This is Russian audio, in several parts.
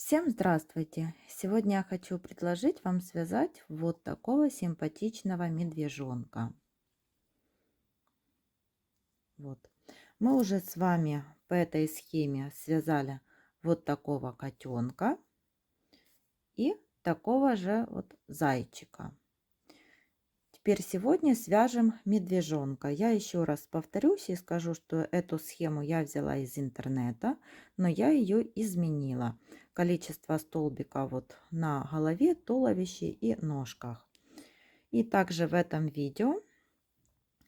Всем здравствуйте! Сегодня я хочу предложить вам связать вот такого симпатичного медвежонка. Вот. Мы уже с вами по этой схеме связали вот такого котенка и такого же вот зайчика. Теперь сегодня свяжем медвежонка. Я еще раз повторюсь и скажу, что эту схему я взяла из интернета, но я ее изменила. Количество столбиков вот на голове, туловище и ножках. И также в этом видео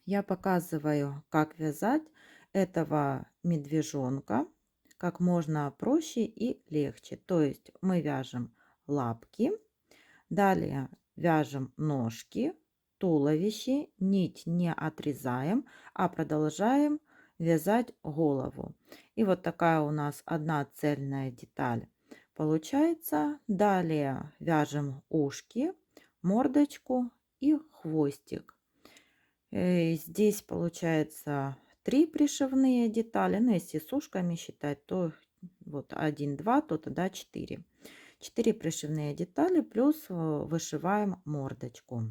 я показываю, как вязать этого медвежонка как можно проще и легче. То есть мы вяжем лапки, далее вяжем ножки, туловище, нить не отрезаем, а продолжаем вязать голову. И вот такая у нас одна цельная деталь получается. Далее вяжем ушки, мордочку и хвостик. Здесь получается 3 пришивные детали. Но если с ушками считать, то вот 1, 2, то тогда 4. 4 пришивные детали плюс вышиваем мордочку.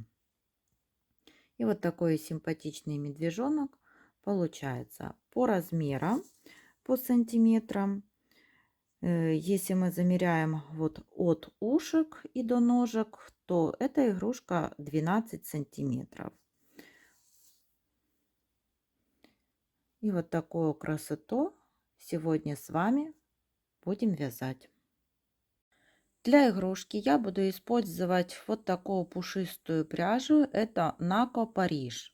И вот такой симпатичный медвежонок получается. По размерам, по сантиметрам. Если мы замеряем вот от ушек и до ножек, то эта игрушка 12 сантиметров. И вот такую красоту сегодня с вами будем вязать. Для игрушки я буду использовать вот такую пушистую пряжу. Это Нако Париж.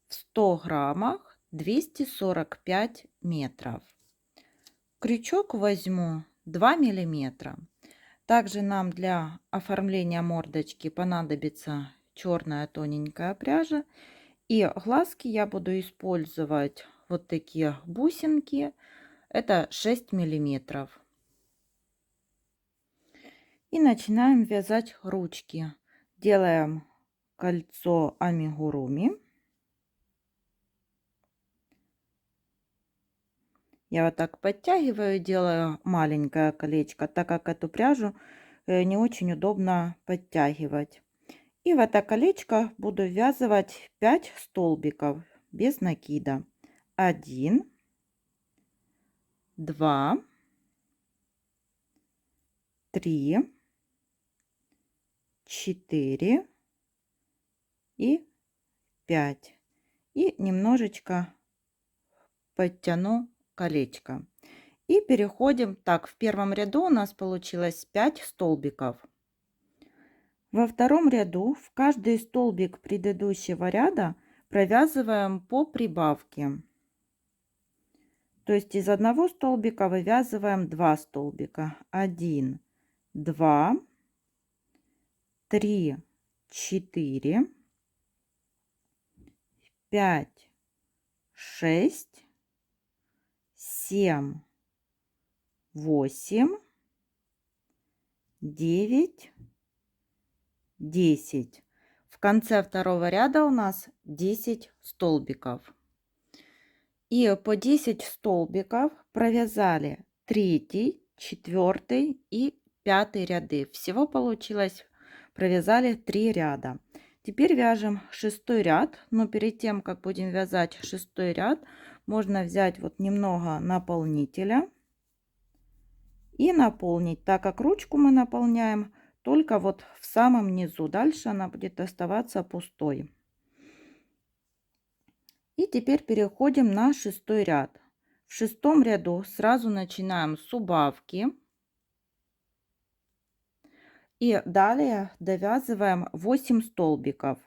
В 100 граммах 245 метров. Крючок возьму 2 миллиметра. Также нам для оформления мордочки понадобится черная тоненькая пряжа. И глазки я буду использовать вот такие бусинки. Это 6 миллиметров. И начинаем вязать ручки. Делаем кольцо амигуруми. Я вот так подтягиваю, делаю маленькое колечко, так как эту пряжу не очень удобно подтягивать. И в это колечко буду ввязывать 5 столбиков без накида. 1, 2, 3, 4 и 5. И немножечко подтяну колечко. И переходим. Так, в первом ряду у нас получилось 5 столбиков. Во втором ряду в каждый столбик предыдущего ряда провязываем по прибавке. То есть из одного столбика вывязываем 2 столбика. 1, 2, 3, 4, 5, 6, 7, 8, 9, 10. В конце второго ряда у нас 10 столбиков. И по 10 столбиков провязали 3, 4 и 5 ряды. Всего получилось, провязали 3 ряда. Теперь вяжем 6 ряд. Но перед тем, как будем вязать 6 ряд, можно взять вот немного наполнителя и наполнить, так как ручку мы наполняем только вот в самом низу. Дальше она будет оставаться пустой. И теперь переходим на 6 ряд. В 6 ряду сразу начинаем с убавки. И далее довязываем 8 столбиков.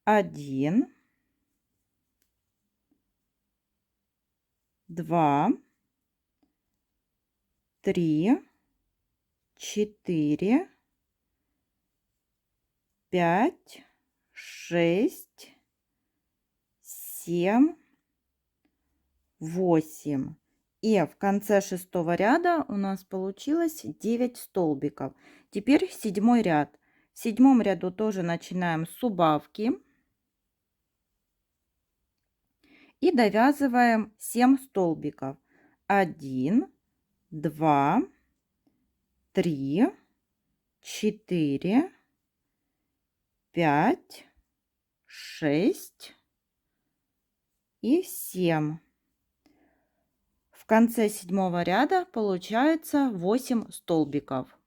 1, 2, 3, 4, 5, 6, 7, 8. И в конце 6 ряда у нас получилось 9 столбиков. Теперь 7 ряд. В 7 ряду тоже начинаем с убавки. И довязываем 7 столбиков. 1, 2, 3, 4, 5, 6 и 7. В конце 7 ряда получается 8 столбиков.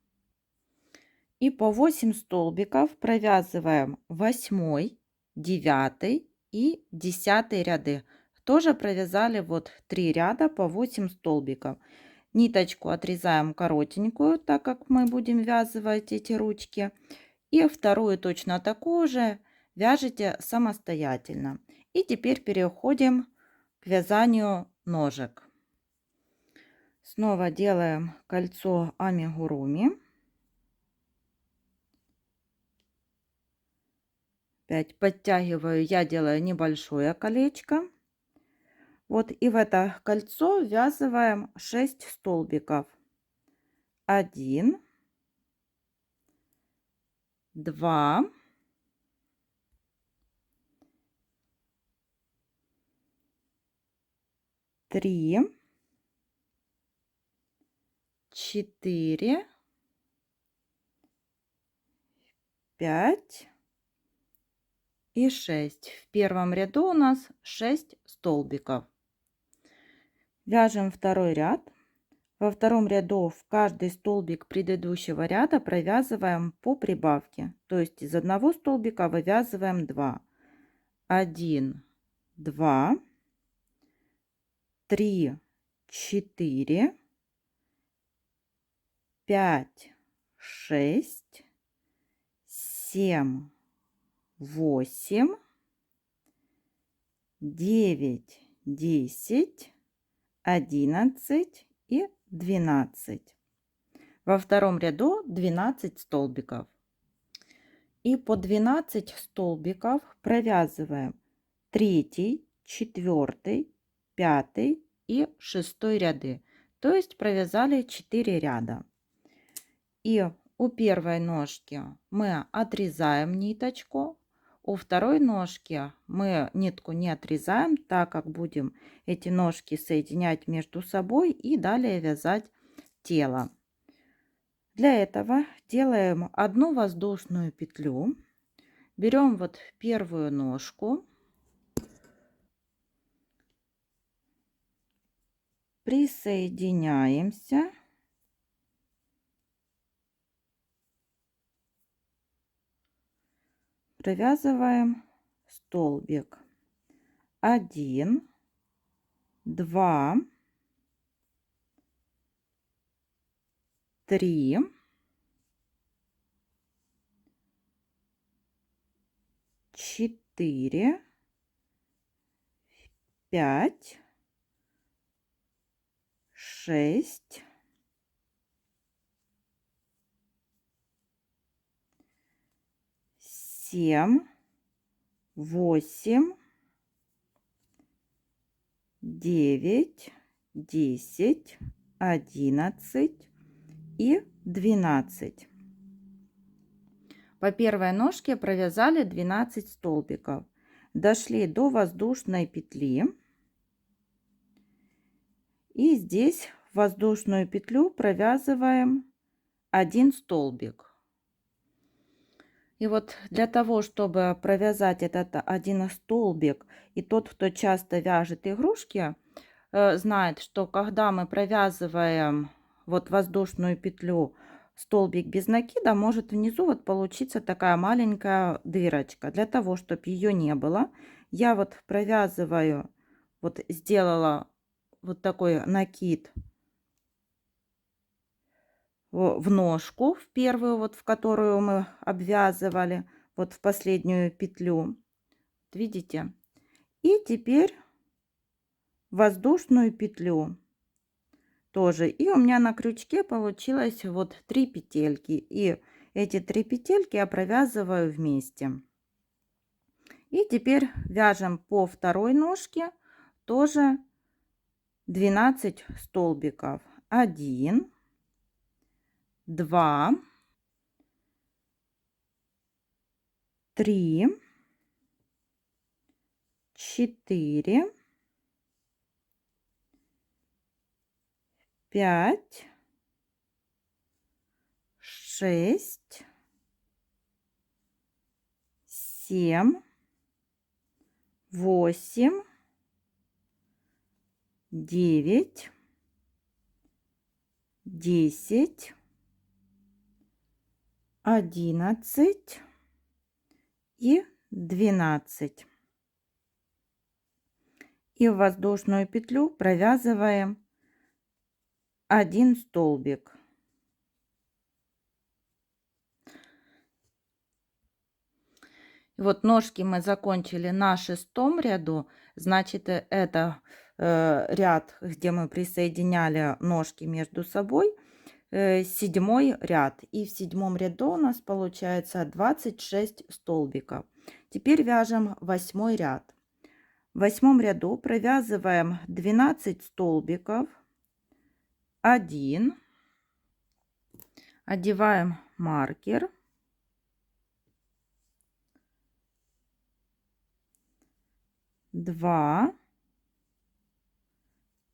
И по 8 столбиков провязываем 8, 9 и 10 ряды. Тоже провязали вот 3 ряда по 8 столбиков. Ниточку отрезаем коротенькую, так как мы будем вязывать эти ручки. И вторую точно такую же вяжете самостоятельно. И теперь переходим к вязанию ножек. Снова делаем кольцо амигуруми. Опять подтягиваю, я делаю небольшое колечко. Вот и в это кольцо ввязываем 6 столбиков. 1, 2, 3, 4, 5 и 6. В первом ряду у нас 6 столбиков. Вяжем второй ряд. Во втором ряду в каждый столбик предыдущего ряда провязываем по прибавке. То есть из одного столбика вывязываем 2. 1, 2, 3, 4, 5, 6, 7, 8, 9, 10, 11 и 12. Во втором ряду 12 столбиков. И по 12 столбиков провязываем 3, 4, 5 и 6 ряды. То есть провязали 4 ряда. И у первой ножки мы отрезаем ниточку. У второй ножки мы нитку не отрезаем, так как будем эти ножки соединять между собой и далее вязать тело. Для этого делаем одну воздушную петлю. Берем вот первую ножку, присоединяемся, провязываем столбик. 1, 2, 3, 4, 5, 6, 7, 8, 9, 10, 11 и 12. По первой ножке провязали 12 столбиков. Дошли до воздушной петли. И здесь в воздушную петлю провязываем 1 столбик. И вот для того, чтобы провязать этот 1 столбик, и тот, кто часто вяжет игрушки, знает, что когда мы провязываем вот воздушную петлю, столбик без накида, может внизу вот получиться такая маленькая дырочка. Для того, чтобы ее не было, я вот провязываю, вот сделала вот такой накид в ножку, в первую, вот в которую мы обвязывали, вот в последнюю петлю. Видите? И теперь воздушную петлю тоже. И у меня на крючке получилось вот 3 петельки. И эти 3 петельки я провязываю вместе. И теперь вяжем по второй ножке тоже 12 столбиков. 1, 2, 3, 4, 5, 6, 7, 8, 9, 10, 11 и 12. И в воздушную петлю провязываем 1 столбик. Вот ножки мы закончили на 6 ряду, значит это ряд, где мы присоединяли ножки между собой, 7 ряд. И в 7 ряду у нас получается 26 столбиков. Теперь вяжем 8 ряд. В 8 ряду провязываем 12 столбиков, 1, одеваем маркер, 2,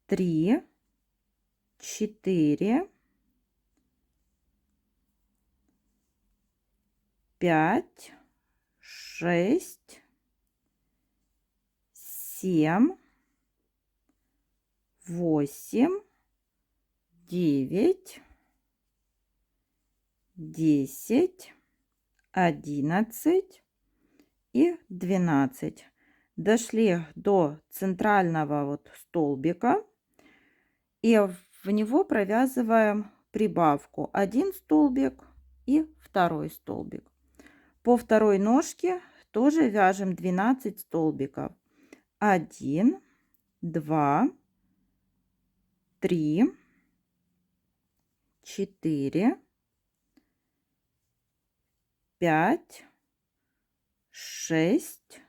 3, 4, 5, 6, 7, 8, 9, 10, 11 и 12. Дошли до центрального вот столбика и в него провязываем прибавку 1 столбик и 2 столбик. По второй ножке тоже вяжем 12 столбиков. 1, 2, 3, 4, 5, 6,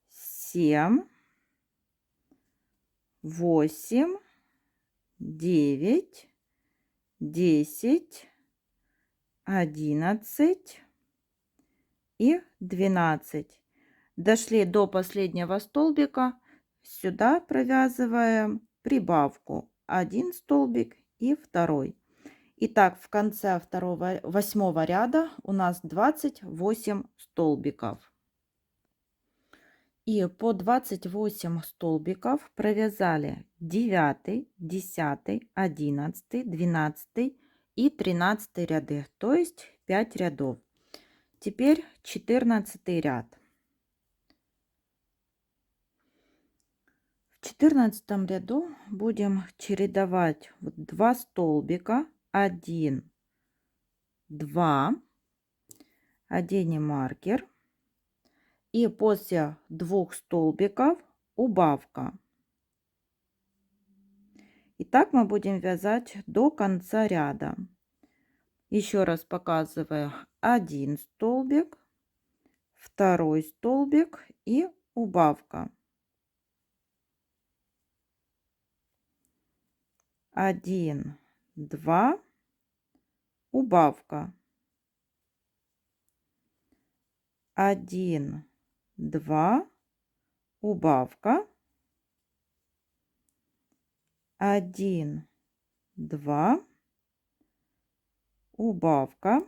7, 8, 9, 10, 11 и 12. Дошли до последнего столбика, сюда провязываем прибавку 1 столбик и 2. Итак, в конце 8 ряда у нас 28 столбиков. И по 28 столбиков провязали 9, 10, 11, 12 и 13 ряды, то есть 5 рядов. Теперь 14 ряд. В 14 ряду будем чередовать 2 столбика, 1, 2, оденем маркер. И после 2 столбиков убавка. И так мы будем вязать до конца ряда. Еще раз показываю: 1 столбик, 2 столбик и убавка. 1, 2, убавка. 1, 2, убавка. 1, 2, убавка.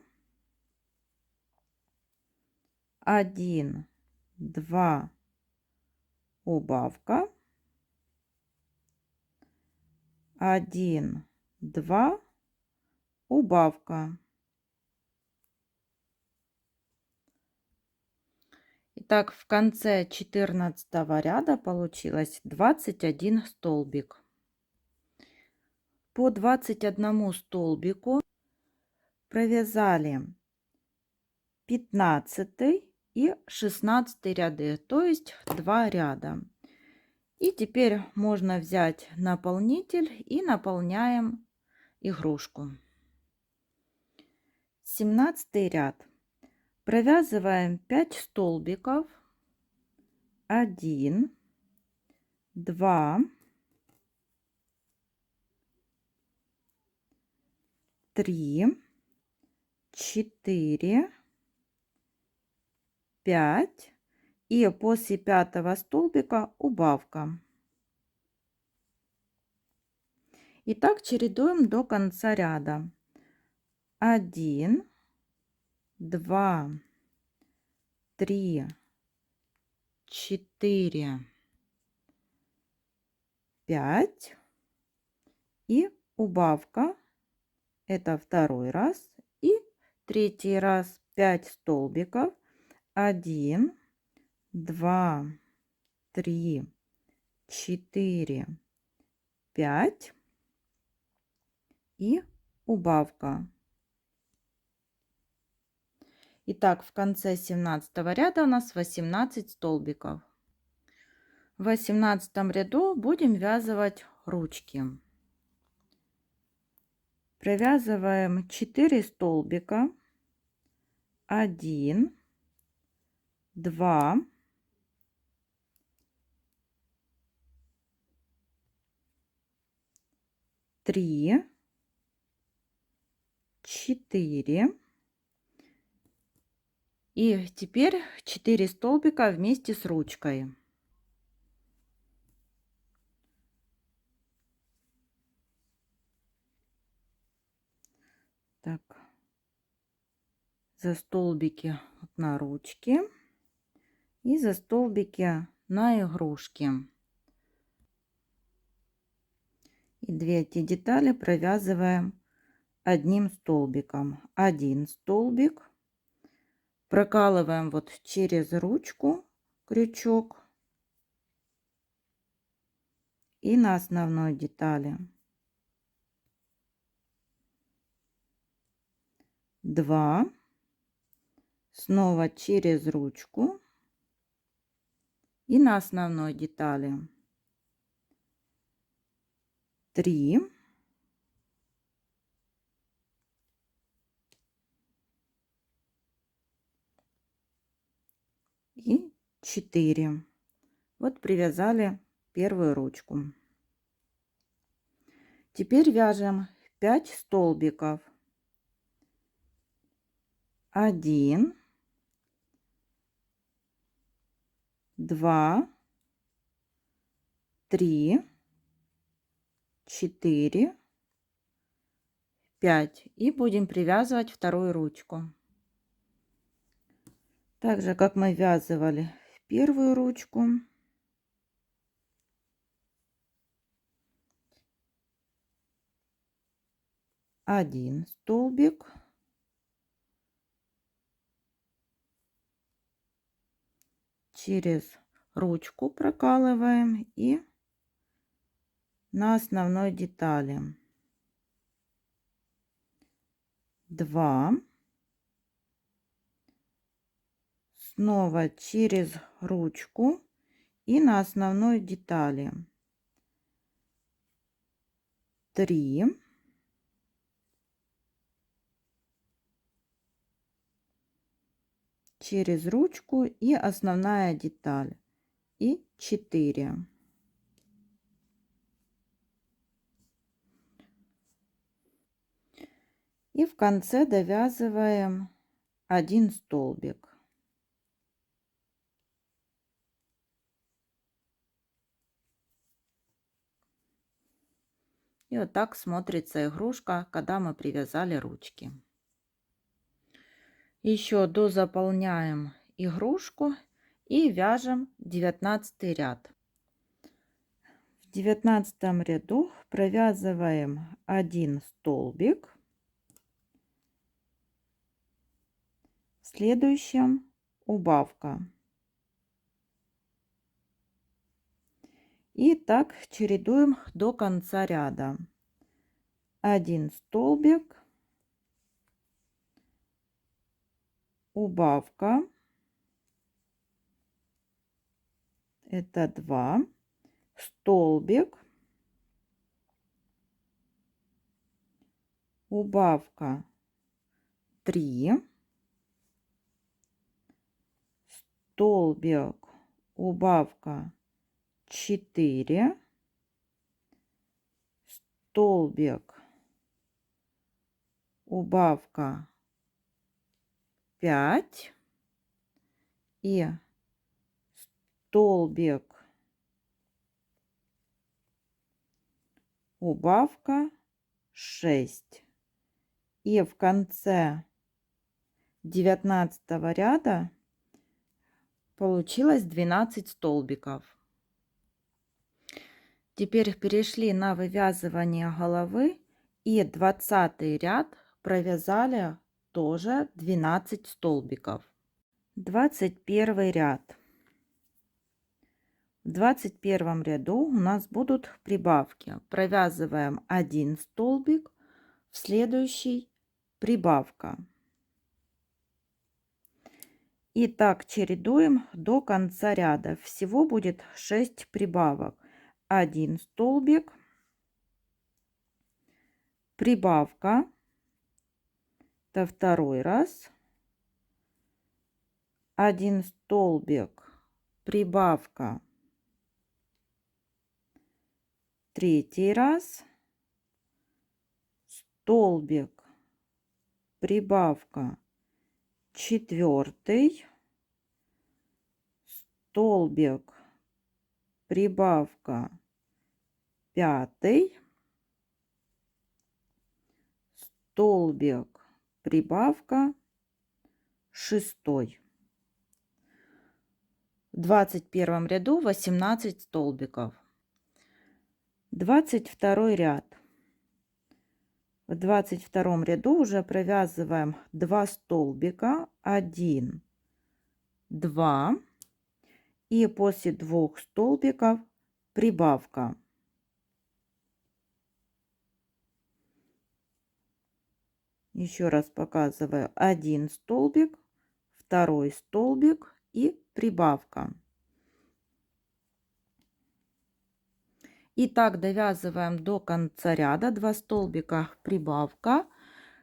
1, 2, убавка. 1, 2, убавка. Итак, в конце 14 ряда получилось 21 столбик. По 21 столбику провязали 15 и 16 ряды, то есть 2 ряда. И теперь можно взять наполнитель и наполняем игрушку. 17 ряд. Провязываем 5 столбиков, 1, 2, 3, 4, 5 и после 5 столбика убавка. И так чередуем до конца ряда. 1, 2, 3, 4, 5 и убавка. Это второй раз и третий раз. 5 столбиков. 1, 2, 3, 4, 5 и убавка. Итак, в конце 17 ряда у нас 18 столбиков. В 18 ряду будем вязывать ручки. Провязываем 4 столбика. 1, 2, 3, 4. И теперь 4 столбика вместе с ручкой. Так, за столбики на ручке и за столбики на игрушки. И 2 эти детали провязываем одним столбиком. 1 столбик, прокалываем вот через ручку крючок и на основной детали 2, снова через ручку и на основной детали 3, и 4. Вот привязали первую ручку. Теперь вяжем 5 столбиков. 1, 2, 3, 4, 5. И будем привязывать вторую ручку. Так же, как мы ввязывали первую ручку. Один столбик. Через ручку прокалываем и на основной детали 2, снова через ручку и на основной детали 3, через ручку и основная деталь и 4. И в конце довязываем 1 столбик. И вот так смотрится игрушка, когда мы привязали ручки. Еще дозаполняем игрушку и вяжем 19 ряд. В 19 ряду провязываем 1 столбик. В следующем убавка. И так чередуем до конца ряда. 1 столбик, убавка, это 2, столбик, убавка 3, столбик, убавка 4, столбик, убавка 5 и столбик, убавка 6. И в конце 19 ряда получилось 12 столбиков. Теперь перешли на вывязывание головы и 20 ряд провязали тоже 12 столбиков. 21 ряд. В 21 ряду у нас будут прибавки. Провязываем 1 столбик, в следующий прибавка. И так чередуем до конца ряда. Всего будет 6 прибавок. 1 столбик, прибавка, это второй раз, 1 столбик, прибавка, третий раз, столбик, прибавка, четвертый, столбик, прибавка, пятый, столбик, прибавка, шестой. В 21 ряду 18 столбиков. 22 ряд. В 22 ряду уже провязываем 2 столбика, 1, 2, и после 2 столбиков прибавка. Еще раз показываю: 1 столбик, 2 столбик и прибавка. И так довязываем до конца ряда. 2 столбика, прибавка.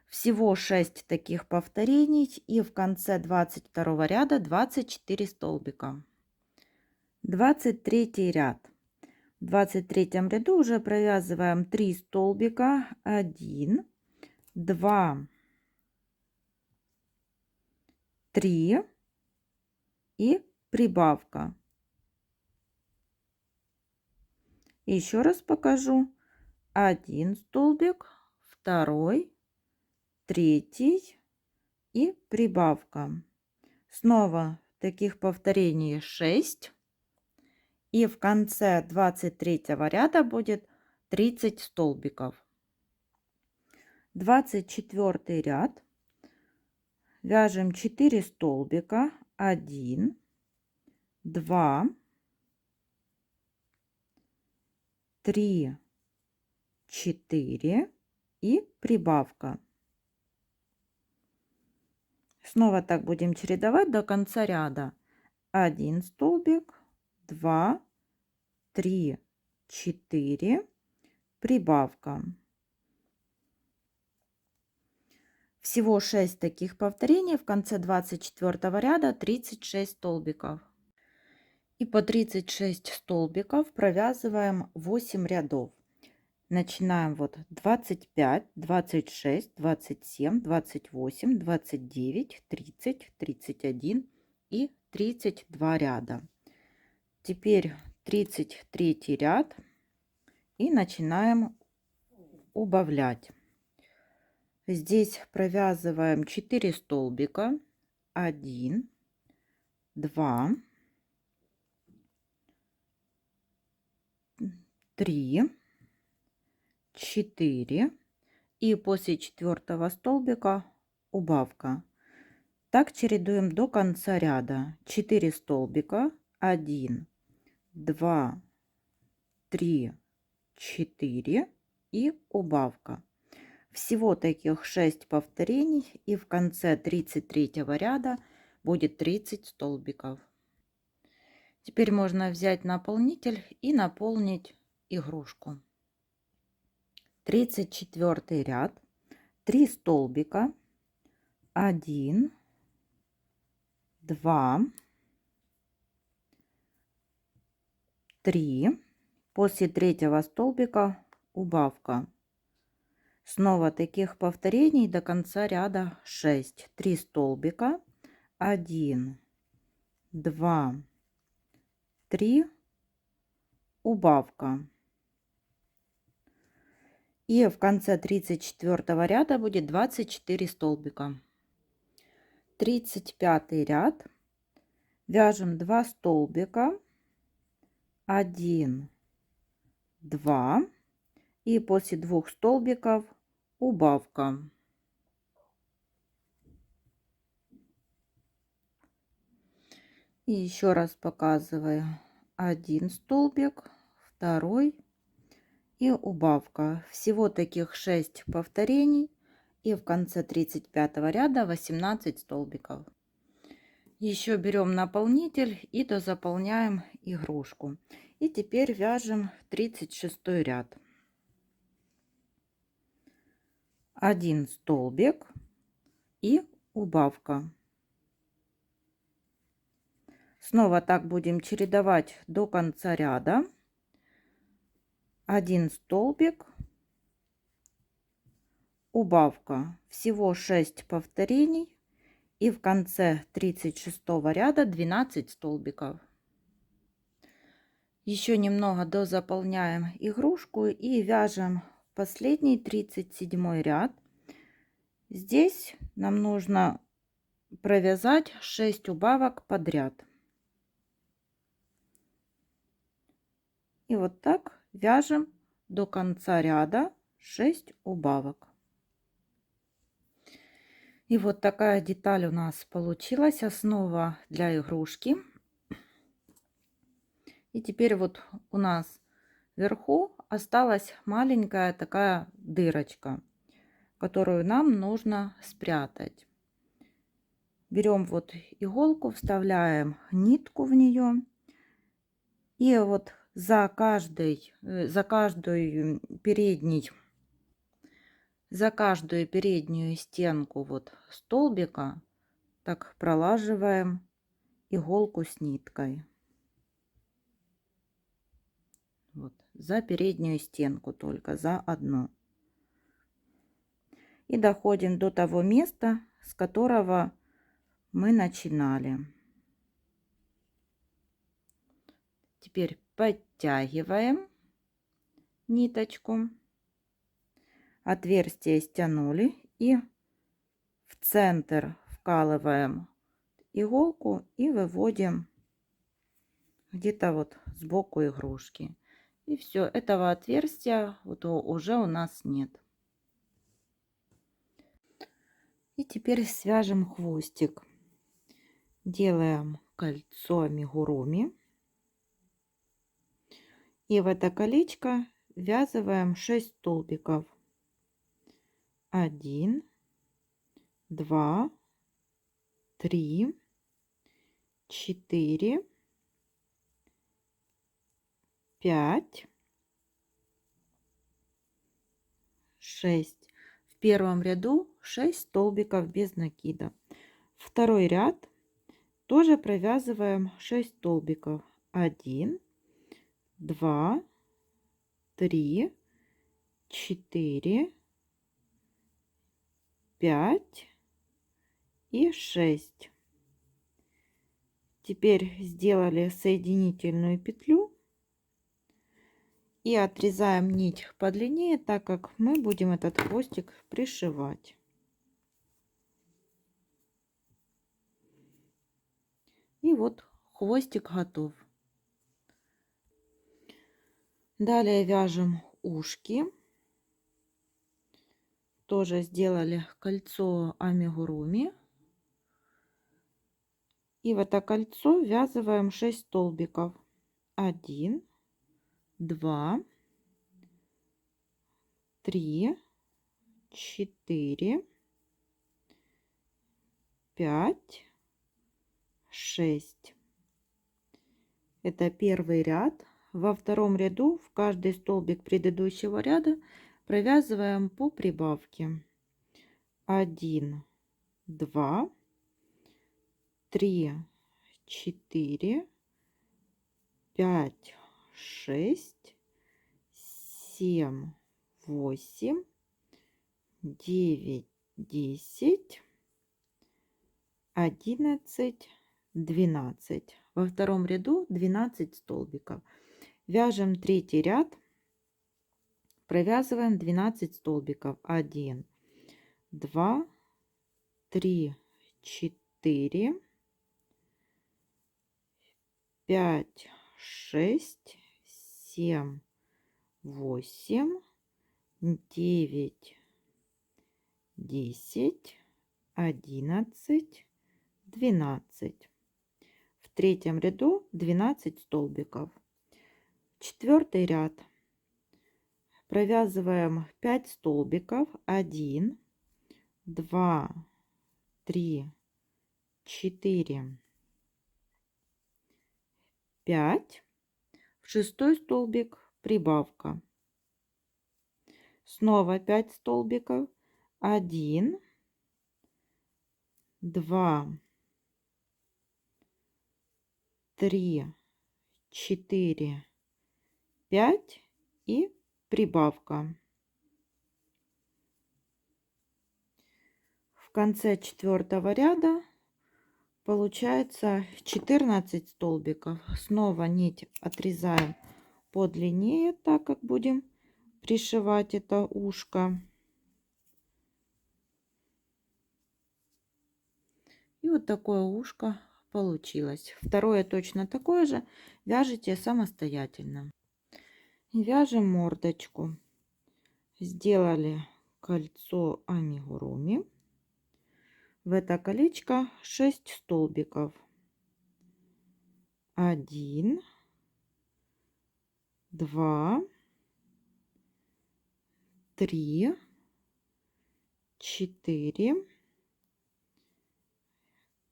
Всего 6 таких повторений. И в конце 22 ряда 24 столбика. 23 ряд. В 23 ряду уже провязываем 3 столбика, 1, 2, 3 и прибавка. Еще раз покажу: 1 столбик, 2, 3 и прибавка. Снова таких повторений 6. И в конце 23 ряда будет 30 столбиков. 24 ряд. Вяжем 4 столбика, 1, 2, 3, 4 и прибавка. Снова так будем чередовать до конца ряда. 1 столбик, 2, 3, 4, прибавка. Всего 6 таких повторений. В конце 24 ряда 36 столбиков. И по 36 столбиков провязываем 8 рядов. Начинаем вот 25, 26, 27, 28, 29, 30, 31 и 32 ряда. Теперь 33 ряд и начинаем убавлять. Здесь провязываем 4 столбика, 1, 2, 3, 4 и после 4 столбика убавка. Так чередуем до конца ряда. 4 столбика, 1, 2, 3, 4 и убавка. Всего таких 6 повторений, и в конце 33 ряда будет 30 столбиков. Теперь можно взять наполнитель и наполнить игрушку. 34 ряд, 3 столбика, 1, 2, 3, после 3 столбика убавка. Снова таких повторений до конца ряда 6. 3 столбика, 1, 2, 3, убавка. И в конце 34 ряда будет 24 столбика. 35 ряд. Вяжем 2 столбика, 1, 2, и после 2 столбиков убавка. И еще раз показываю: 1 столбик, 2 и убавка. Всего таких 6 повторений, и в конце 35 ряда 18 столбиков. Еще берем наполнитель и дозаполняем игрушку. И теперь вяжем 36 ряд. 1 столбик и убавка. Снова так будем чередовать до конца ряда. 1 столбик, убавка. Всего 6 повторений, и в конце 36 ряда 12 столбиков. Еще немного дозаполняем игрушку и вяжем последний 37 ряд. Здесь нам нужно провязать 6 убавок подряд. И вот так вяжем до конца ряда 6 убавок. И вот такая деталь у нас получилась, основа для игрушки. И теперь вот у нас вверху осталась маленькая такая дырочка, которую нам нужно спрятать. Берем вот иголку, вставляем нитку в нее, и вот за каждую переднюю стенку вот столбика так пролаживаем иголку с ниткой. Вот, за переднюю стенку, только за одну. И доходим до того места, с которого мы начинали. Теперь подтягиваем ниточку, отверстие стянули, и в центр вкалываем иголку и выводим где-то вот сбоку игрушки. И все, этого отверстия вот уже у нас нет. И теперь свяжем хвостик. Делаем кольцо амигуруми. И в это колечко ввязываем 6 столбиков. 1, 2, 3, 4, 5, 6. В первом ряду 6 столбиков без накида. Второй ряд тоже провязываем 6 столбиков. 1, 2, 3, 4, 5 и 6. Теперь сделали соединительную петлю и отрезаем нить подлиннее, так как мы будем этот хвостик пришивать. И вот хвостик готов. Далее вяжем ушки. Тоже сделали кольцо амигуруми. И в это кольцо ввязываем 6 столбиков. 1, 2, 3, 4, 5, 6. Это первый ряд. Во втором ряду в каждый столбик предыдущего ряда провязываем по прибавке. 1, 2, 3, 4, 5, 6, 7, 8, 9, 10, 11, 12. Во втором ряду 12 столбиков. Вяжем третий ряд провязываем 12 столбиков. 1, 2, 3, 4, 5, 6, 7, 8, 9, 10, 11, 12. В третьем ряду 12 столбиков. Четвертый ряд. Провязываем 5 столбиков. 1, 2, 3, 4, 5. В шестой столбик прибавка. Снова 5 столбиков. 1, 2, 3, 4, 5 и прибавка. В конце четвертого ряда получается 14 столбиков. Снова нить отрезаем подлиннее, так как будем пришивать это ушко. И вот такое ушко получилось. Второе точно такое же. Вяжите самостоятельно. Вяжем мордочку. Сделали кольцо амигуруми. В это колечко 6 столбиков. 1, 2, 3, 4,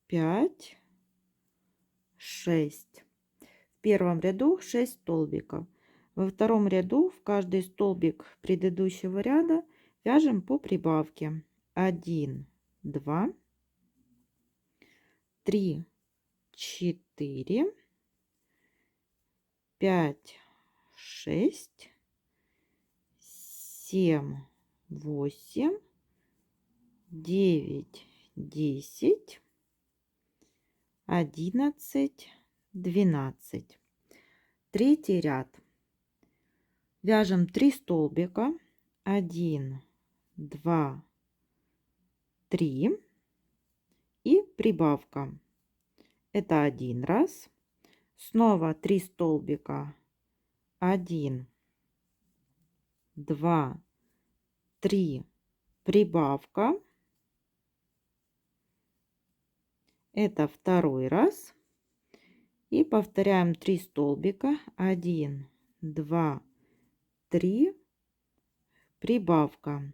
5, 6. В первом ряду 6 столбиков. Во втором ряду в каждый столбик предыдущего ряда вяжем по прибавке. 1, 2, 3, 4, 5, 6, 7, 8, 9, 10, 11, 12. Третий ряд. Вяжем 3 столбика. 1, 2, 3 и прибавка. Это один раз. Снова 3 столбика. 1, 2, 3, прибавка. Это второй раз. И повторяем 3 столбика. 1, 2, 3, прибавка.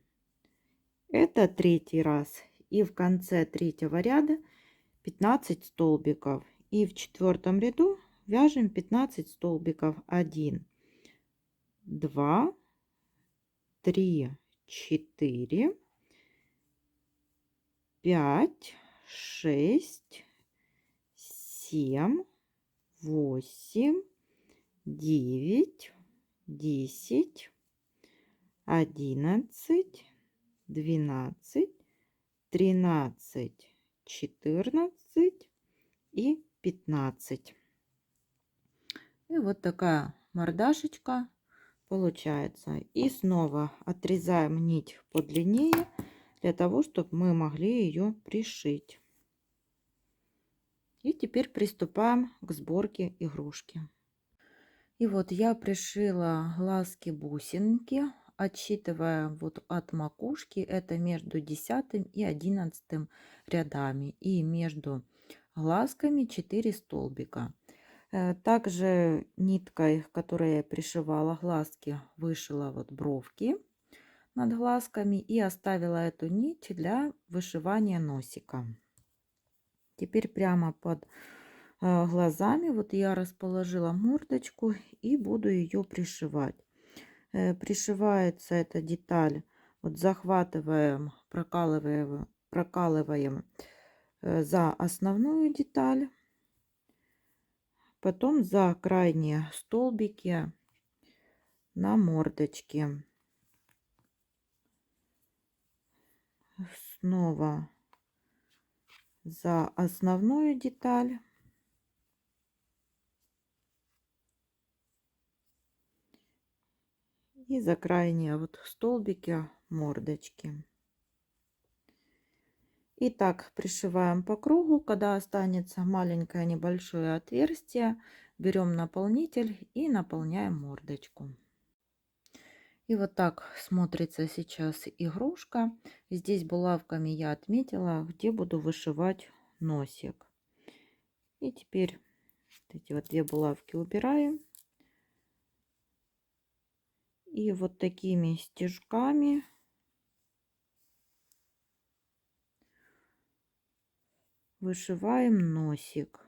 Это третий раз. И в конце третьего ряда 15 столбиков. И в четвертом ряду вяжем 15 столбиков. 1, 2, 3, 4, 5, 6, 7, 8, 9, 10, 11, 12, 13, 14 и 15. И вот такая мордашечка получается. И снова отрезаем нить подлиннее, для того, чтобы мы могли ее пришить. И теперь приступаем к сборке игрушки. И вот я пришила глазки-бусинки, отсчитывая вот от макушки, это между 10 и 11 рядами, и между глазками 4 столбика. Также ниткой, которой я пришивала глазки, вышила вот бровки над глазками и оставила эту нить для вышивания носика. Теперь прямо под глазами вот я расположила мордочку и буду ее пришивать. Пришивается эта деталь, вот захватываем, прокалываем за основную деталь, потом за крайние столбики на мордочке. Снова за основную деталь. И за крайние вот столбики мордочки. И так пришиваем по кругу. Когда останется маленькое небольшое отверстие, берем наполнитель и наполняем мордочку. И вот так смотрится сейчас игрушка. Здесь булавками я отметила, где буду вышивать носик. И теперь вот эти вот две булавки убираем. И вот такими стежками вышиваем носик.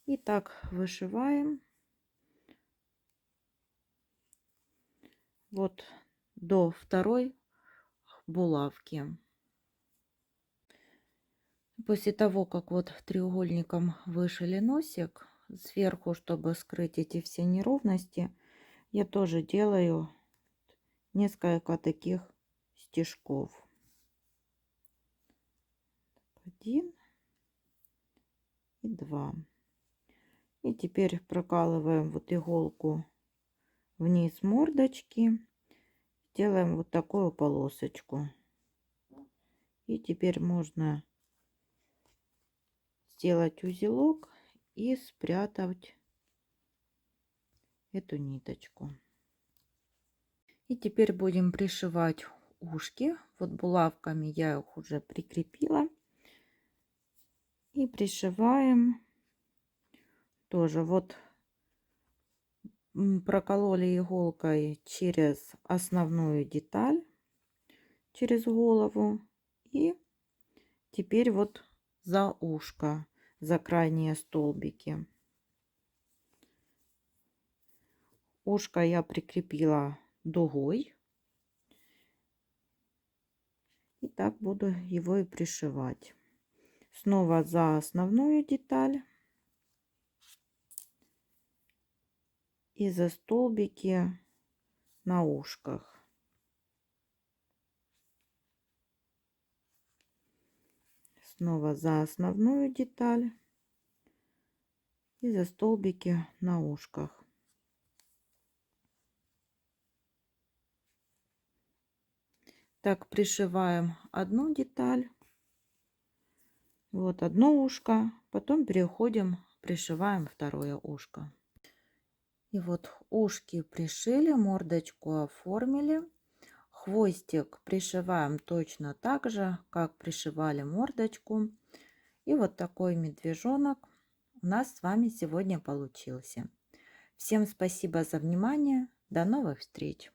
И так вышиваем вот до второй булавки. После того, как вот треугольником вышили носик, сверху, чтобы скрыть эти все неровности, я тоже делаю несколько таких стежков. Один и два. И теперь прокалываем вот иголку вниз мордочки, делаем вот такую полосочку. И теперь можно сделать узелок и спрятать эту ниточку. И теперь будем пришивать ушки. Вот булавками я их уже прикрепила. И пришиваем тоже вот прокололи иголкой через основную деталь, через голову. И теперь вот за ушко, за крайние столбики. Ушко я прикрепила дугой. И так буду его и пришивать. Снова за основную деталь. И за столбики на ушках. Снова за основную деталь. И за столбики на ушках. Так, пришиваем одну деталь. Вот одно ушко. Потом переходим, пришиваем второе ушко. И вот ушки пришили, мордочку оформили. Хвостик пришиваем точно так же, как пришивали мордочку. И вот такой медвежонок у нас с вами сегодня получился. Всем спасибо за внимание. До новых встреч!